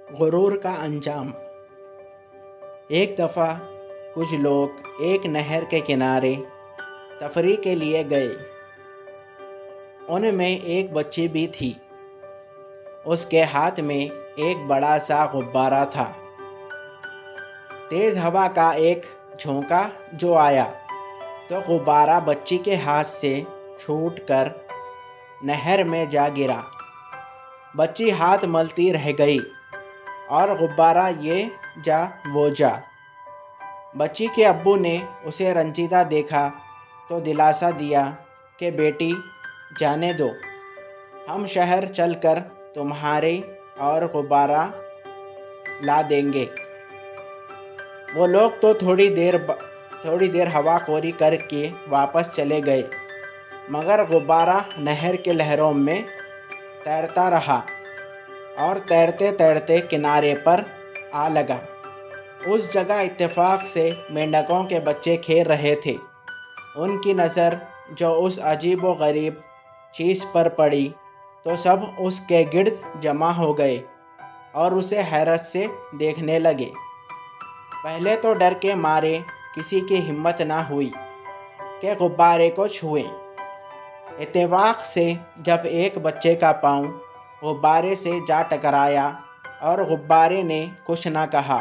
غرور کا انجام۔ ایک دفعہ کچھ لوگ ایک نہر کے کنارے تفریح کے لیے گئے۔ ان میں ایک بچی بھی تھی۔ اس کے ہاتھ میں ایک بڑا سا غبارہ تھا۔ تیز ہوا کا ایک جھونکا جو آیا تو غبارہ بچی کے ہاتھ سے چھوٹ کر نہر میں جا گرا۔ بچی ہاتھ ملتی رہ گئی اور غبارہ یہ جا وہ جا۔ بچی کے ابو نے اسے رنجیدہ دیکھا تو دلاسا دیا کہ بیٹی جانے دو، ہم شہر چل کر تمہارے اور غبارہ لا دیں گے۔ وہ لوگ تو تھوڑی دیر ہوا خوری کر کے واپس چلے گئے، مگر غبارہ نہر کے لہروں میں تیرتا رہا اور تیرتے تیرتے کنارے پر آ لگا۔ اس جگہ اتفاق سے مینڈکوں کے بچے کھیل رہے تھے۔ ان کی نظر جو اس عجیب و غریب چیز پر پڑی تو سب اس کے گرد جمع ہو گئے اور اسے حیرت سے دیکھنے لگے۔ پہلے تو ڈر کے مارے کسی کی ہمت نہ ہوئی کہ غبارے کو چھوئے۔ اتفاق سے جب ایک بچے کا پاؤں غبارے سے جا ٹکرایا اور غبارے نے کچھ نہ کہا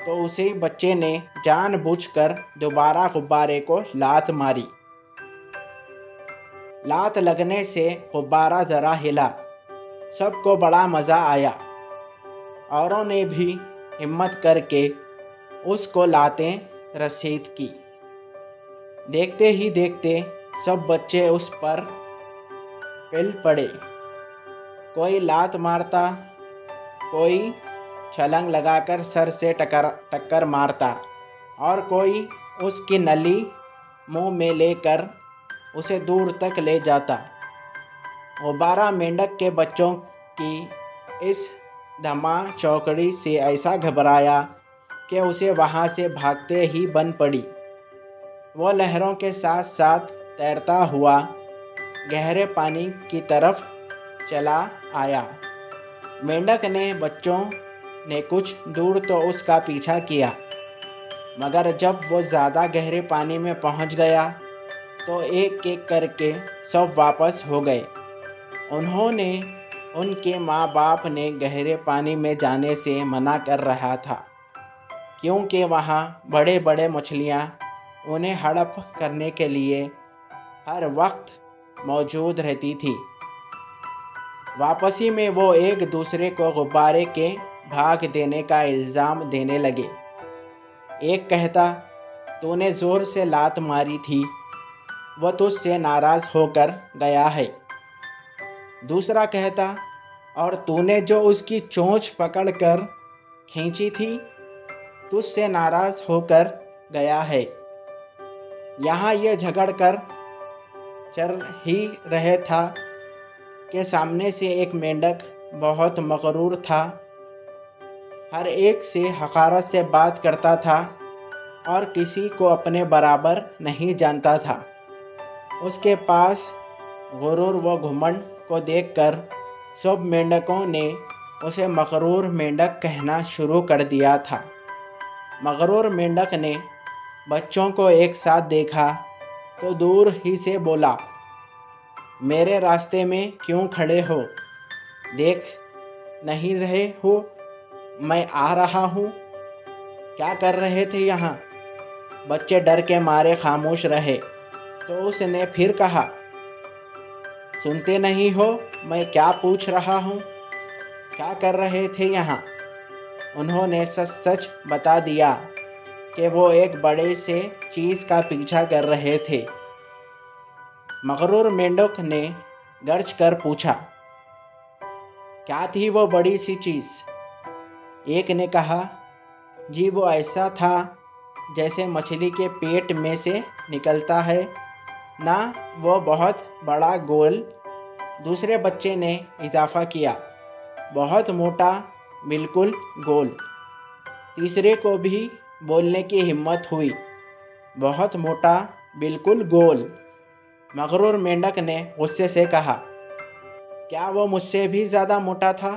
تو اسی بچے نے جان بوجھ کر دوبارہ غبارے کو لات ماری۔ لات لگنے سے غبارہ ذرا ہلا۔ سب کو بڑا مزہ آیا۔ اوروں نے بھی ہمت کر کے اس کو لاتیں رسید کی۔ دیکھتے ہی دیکھتے سب بچے اس پر پل پڑے۔ کوئی لات مارتا، کوئی چھلانگ لگا کر سر سے ٹکر مارتا اور کوئی اس کی نلی منہ میں لے کر اسے دور تک لے جاتا۔ غبارہ مینڈک کے بچوں کی اس دھما چوکڑی سے ایسا گھبرایا کہ اسے وہاں سے بھاگتے ہی بن پڑی۔ وہ لہروں کے ساتھ ساتھ تیرتا ہوا گہرے پانی کی طرف چلا آیا۔ مینڈک نے بچوں نے کچھ دور تو اس کا پیچھا کیا، مگر جب وہ زیادہ گہرے پانی میں پہنچ گیا تو ایک ایک کر کے سب واپس ہو گئے۔ انہوں نے ان کے ماں باپ نے گہرے پانی میں جانے سے منع کر رہا تھا، کیونکہ وہاں بڑے بڑے مچھلیاں انہیں ہڑپ کرنے کے لیے ہر وقت موجود رہتی تھی۔ واپسی میں وہ ایک دوسرے کو غبارے کے بھاگ دینے کا الزام دینے لگے۔ ایک کہتا، تو نے زور سے لات ماری تھی، وہ تجھ سے ناراض ہو کر گیا ہے۔ دوسرا کہتا، اور تو نے جو اس کی چونچ پکڑ کر کھینچی تھی، تجھ سے ناراض ہو کر گیا ہے۔ یہاں یہ جھگڑ کر چل ہی رہے تھا کہ سامنے سے ایک مینڈک بہت مغرور تھا، ہر ایک سے حقارت سے بات کرتا تھا اور کسی کو اپنے برابر نہیں جانتا تھا۔ اس کے پاس غرور و گھمنڈ کو دیکھ کر سب مینڈکوں نے اسے مغرور مینڈک کہنا شروع کر دیا تھا۔ مغرور مینڈک نے بچوں کو ایک ساتھ دیکھا تو دور ہی سے بولا، میرے راستے میں کیوں کھڑے ہو؟ دیکھ نہیں رہے ہو میں آ رہا ہوں؟ کیا کر رہے تھے یہاں؟ بچے ڈر کے مارے خاموش رہے تو اس نے پھر کہا، سنتے نہیں ہو میں کیا پوچھ رہا ہوں؟ کیا کر رہے تھے یہاں؟ انہوں نے سچ سچ بتا دیا کہ وہ ایک بڑے سے چیز کا پیچھا کر رہے تھے۔ مغرور مینڈک نے گرج کر پوچھا، کیا تھی وہ بڑی سی چیز؟ ایک نے کہا، جی وہ ایسا تھا جیسے مچھلی کے پیٹ میں سے نکلتا ہے نا، وہ بہت بڑا گول۔ دوسرے بچے نے اضافہ کیا، بہت موٹا، بالکل گول۔ تیسرے کو بھی بولنے کی ہمت ہوئی، بہت موٹا، بالکل گول۔ مغرور مینڈک نے غصے سے کہا، کیا وہ مجھ سے بھی زیادہ موٹا تھا؟